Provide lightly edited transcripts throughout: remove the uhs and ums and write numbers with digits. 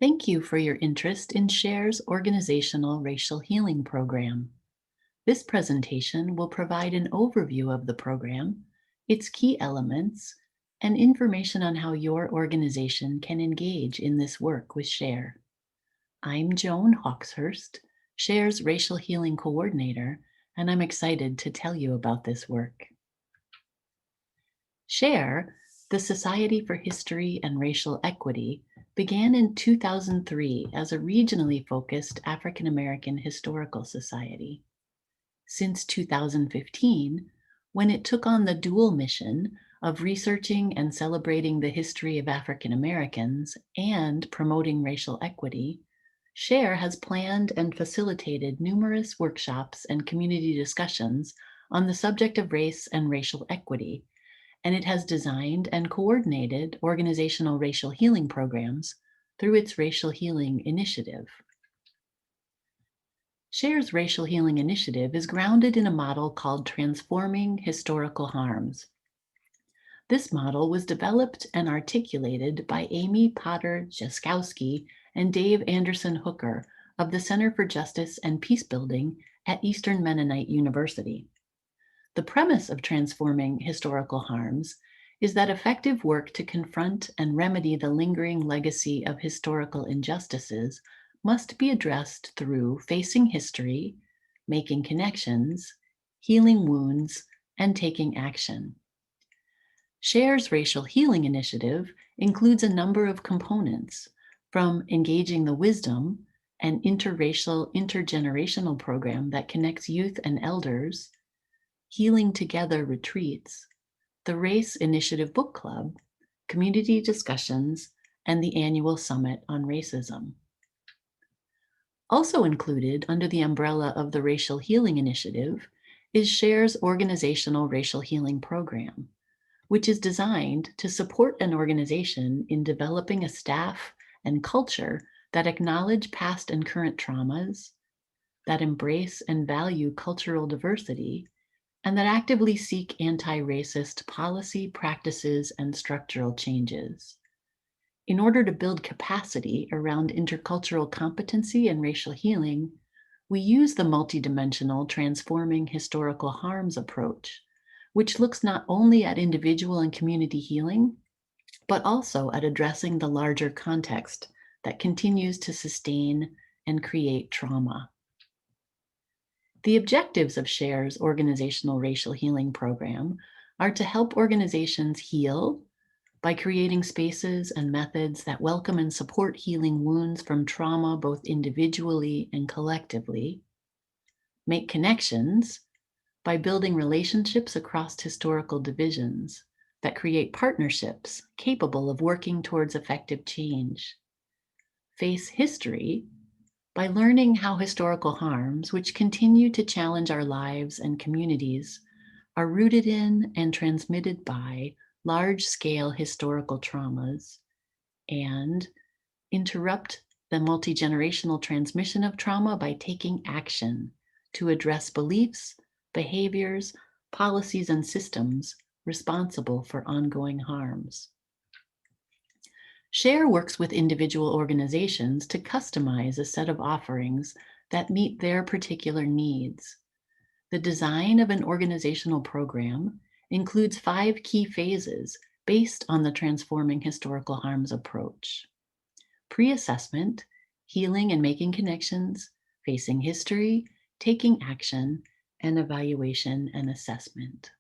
Thank you for your interest in SHARE's Organizational Racial Healing Program. This presentation will provide an overview of the program, its key elements, and information on how your organization can engage in this work with SHARE. I'm Joan Hawkshurst, SHARE's Racial Healing Coordinator, and I'm excited to tell you about this work. SHARE, the Society for History and Racial Equity, began in 2003 as a regionally focused African American historical society. Since 2015, when it took on the dual mission of researching and celebrating the history of African Americans and promoting racial equity, SHARE has planned and facilitated numerous workshops and community discussions on the subject of race and racial equity, and it has designed and coordinated organizational racial healing programs through its Racial Healing Initiative. SHARE's Racial Healing Initiative is grounded in a model called Transforming Historical Harms. This model was developed and articulated by Amy Potter Jaskowski and Dave Anderson Hooker of the Center for Justice and Peacebuilding at Eastern Mennonite University. The premise of Transforming Historical Harms is that effective work to confront and remedy the lingering legacy of historical injustices must be addressed through facing history, making connections, healing wounds, and taking action. SHARE's Racial Healing Initiative includes a number of components, from engaging the wisdom, an interracial, intergenerational program that connects youth and elders, Healing Together retreats, the Race Initiative Book Club, community discussions, and the annual Summit on Racism. Also included under the umbrella of the Racial Healing Initiative is SHARE's Organizational Racial Healing Program, which is designed to support an organization in developing a staff and culture that acknowledge past and current traumas, that embrace and value cultural diversity, and that actively seek anti-racist policy, practices, and structural changes. In order to build capacity around intercultural competency and racial healing, we use the multidimensional Transforming Historical Harms approach, which looks not only at individual and community healing, but also at addressing the larger context that continues to sustain and create trauma. The objectives of SHARE's Organizational Racial Healing Program are to help organizations heal by creating spaces and methods that welcome and support healing wounds from trauma both individually and collectively, make connections by building relationships across historical divisions that create partnerships capable of working towards effective change, face history by learning how historical harms, which continue to challenge our lives and communities, are rooted in and transmitted by large-scale historical traumas, and interrupt the multi-generational transmission of trauma by taking action to address beliefs, behaviors, policies, and systems responsible for ongoing harms. SHARE works with individual organizations to customize a set of offerings that meet their particular needs. The design of an organizational program includes 5 key phases based on the Transforming Historical Harms approach: pre-assessment, healing and making connections, facing history, taking action, and evaluation and assessment.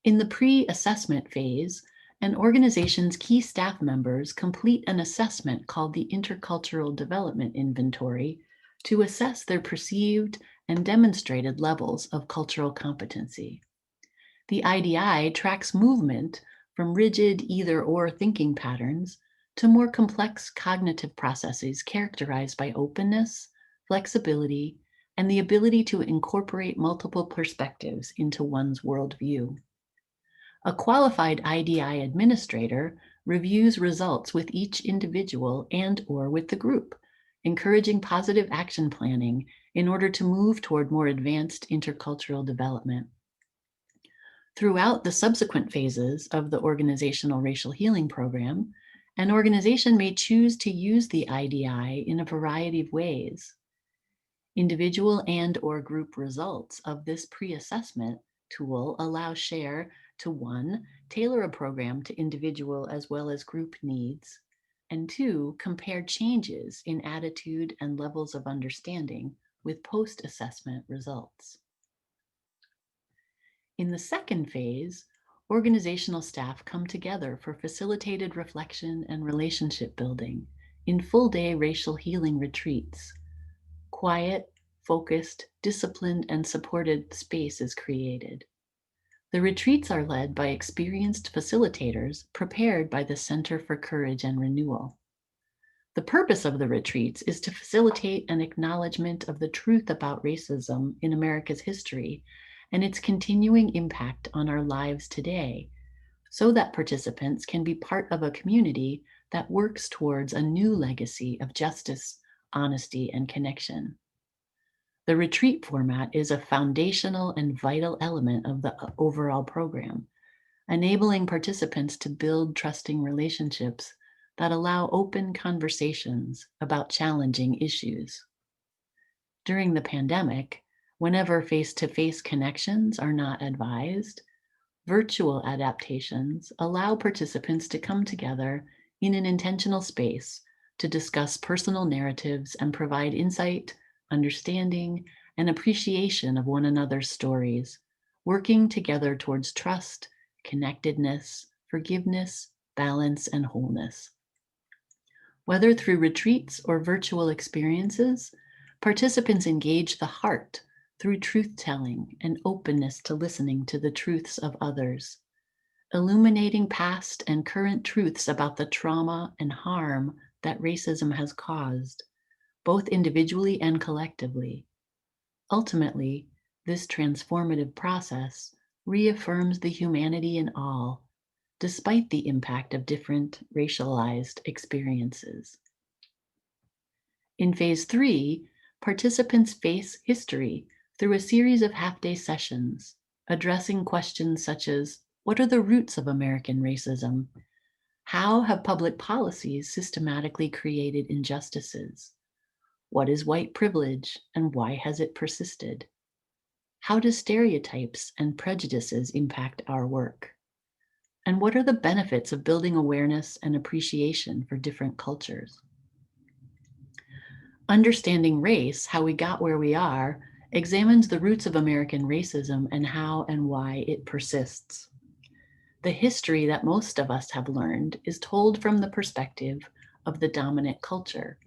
In the pre-assessment phase, an organization's key staff members complete an assessment called the Intercultural Development Inventory to assess their perceived and demonstrated levels of cultural competency. The IDI tracks movement from rigid either-or thinking patterns to more complex cognitive processes characterized by openness, flexibility, and the ability to incorporate multiple perspectives into one's worldview. A qualified IDI administrator reviews results with each individual and/or with the group, encouraging positive action planning in order to move toward more advanced intercultural development. Throughout the subsequent phases of the Organizational Racial Healing Program, An organization may choose to use the IDI in a variety of ways. Individual and/or group results of this pre-assessment tool allow SHARE to 1, tailor a program to individual as well as group needs, and 2, compare changes in attitude and levels of understanding with post-assessment results. In the second phase, organizational staff come together for facilitated reflection and relationship building in full-day racial healing retreats. Quiet, focused, disciplined, and supported space is created. The retreats are led by experienced facilitators prepared by the Center for Courage and Renewal. The purpose of the retreats is to facilitate an acknowledgement of the truth about racism in America's history and its continuing impact on our lives today, so that participants can be part of a community that works towards a new legacy of justice, honesty, and connection. The retreat format is a foundational and vital element of the overall program, enabling participants to build trusting relationships that allow open conversations about challenging issues. During the pandemic, whenever face-to-face connections are not advised, virtual adaptations allow participants to come together in an intentional space to discuss personal narratives and provide insight, understanding, and appreciation of one another's stories, working together towards trust, connectedness, forgiveness, balance, and wholeness. Whether through retreats or virtual experiences, participants engage the heart through truth-telling and openness to listening to the truths of others, illuminating past and current truths about the trauma and harm that racism has caused, both individually and collectively. Ultimately, this transformative process reaffirms the humanity in all, despite the impact of different racialized experiences. In phase 3, participants face history through a series of half-day sessions, addressing questions such as, what are the roots of American racism? How have public policies systematically created injustices? What is white privilege and why has it persisted? How do stereotypes and prejudices impact our work? And what are the benefits of building awareness and appreciation for different cultures? Understanding Race, How We Got Where We Are, examines the roots of American racism and how and why it persists. The history that most of us have learned is told from the perspective of the dominant culture,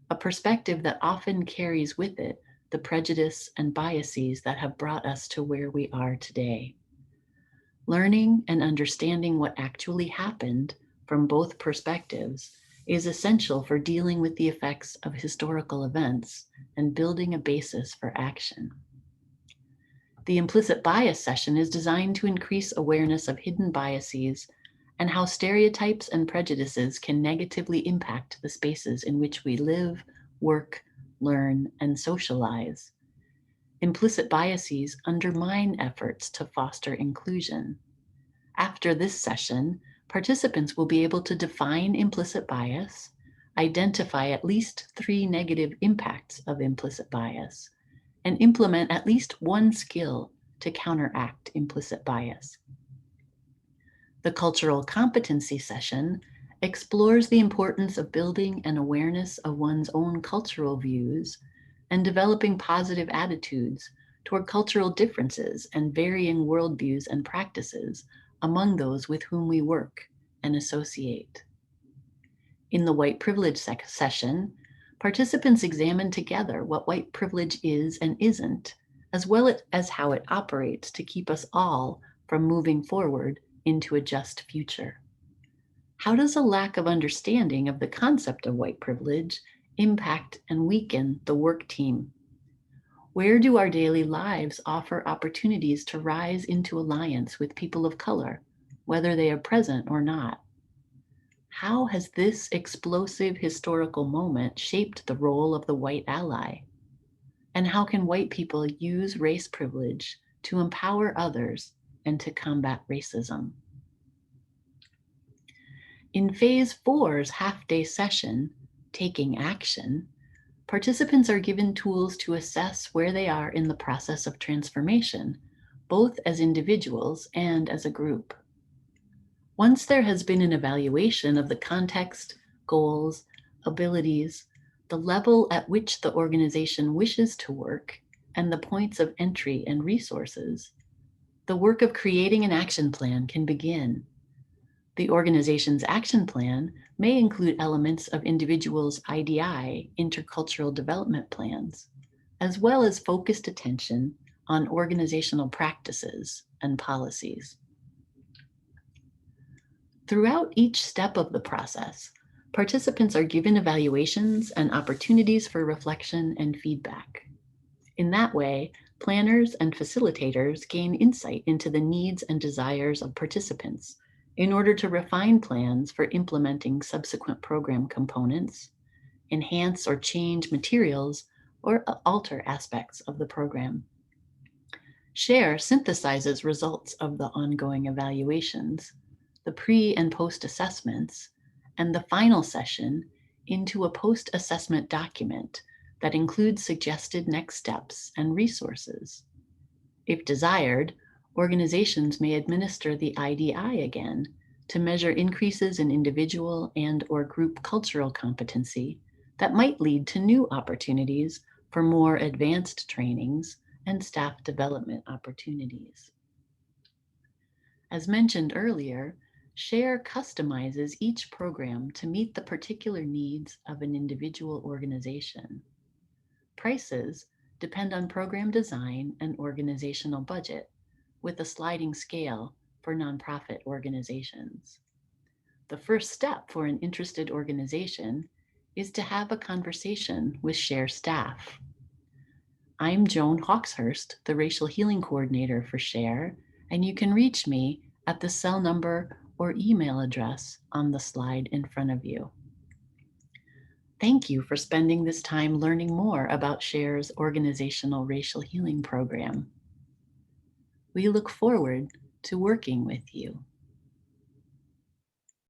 a perspective that often carries with it the prejudice and biases that have brought us to where we are today. Learning and understanding what actually happened from both perspectives is essential for dealing with the effects of historical events and building a basis for action. The implicit bias session is designed to increase awareness of hidden biases and how stereotypes and prejudices can negatively impact the spaces in which we live, work, learn, and socialize. Implicit biases undermine efforts to foster inclusion. After this session, participants will be able to define implicit bias, identify at least 3 negative impacts of implicit bias, and implement at least one skill to counteract implicit bias. The cultural competency session explores the importance of building an awareness of one's own cultural views and developing positive attitudes toward cultural differences and varying worldviews and practices among those with whom we work and associate. In the white privilege session, participants examine together what white privilege is and isn't, as well as how it operates to keep us all from moving forward into a just future. How does a lack of understanding of the concept of white privilege impact and weaken the work team? Where do our daily lives offer opportunities to rise into alliance with people of color, whether they are present or not? How has this explosive historical moment shaped the role of the white ally? And how can white people use race privilege to empower others and to combat racism? In Phase 4's half-day session, Taking Action, participants are given tools to assess where they are in the process of transformation, both as individuals and as a group. Once there has been an evaluation of the context, goals, abilities, the level at which the organization wishes to work, and the points of entry and resources, the work of creating an action plan can begin. The organization's action plan may include elements of individuals' IDI, intercultural development plans, as well as focused attention on organizational practices and policies. Throughout each step of the process, participants are given evaluations and opportunities for reflection and feedback. In that way, planners and facilitators gain insight into the needs and desires of participants in order to refine plans for implementing subsequent program components, enhance or change materials, or alter aspects of the program. SHARE synthesizes results of the ongoing evaluations, the pre and post assessments, and the final session into a post-assessment document that includes suggested next steps and resources. If desired, organizations may administer the IDI again to measure increases in individual and/or group cultural competency that might lead to new opportunities for more advanced trainings and staff development opportunities. As mentioned earlier, SHARE customizes each program to meet the particular needs of an individual organization. Prices depend on program design and organizational budget, with a sliding scale for nonprofit organizations. The first step for an interested organization is to have a conversation with SHARE staff. I'm Joan Hawkshurst, the Racial Healing Coordinator for SHARE, and you can reach me at the cell number or email address on the slide in front of you. Thank you for spending this time learning more about SHARE's organizational racial healing program. We look forward to working with you.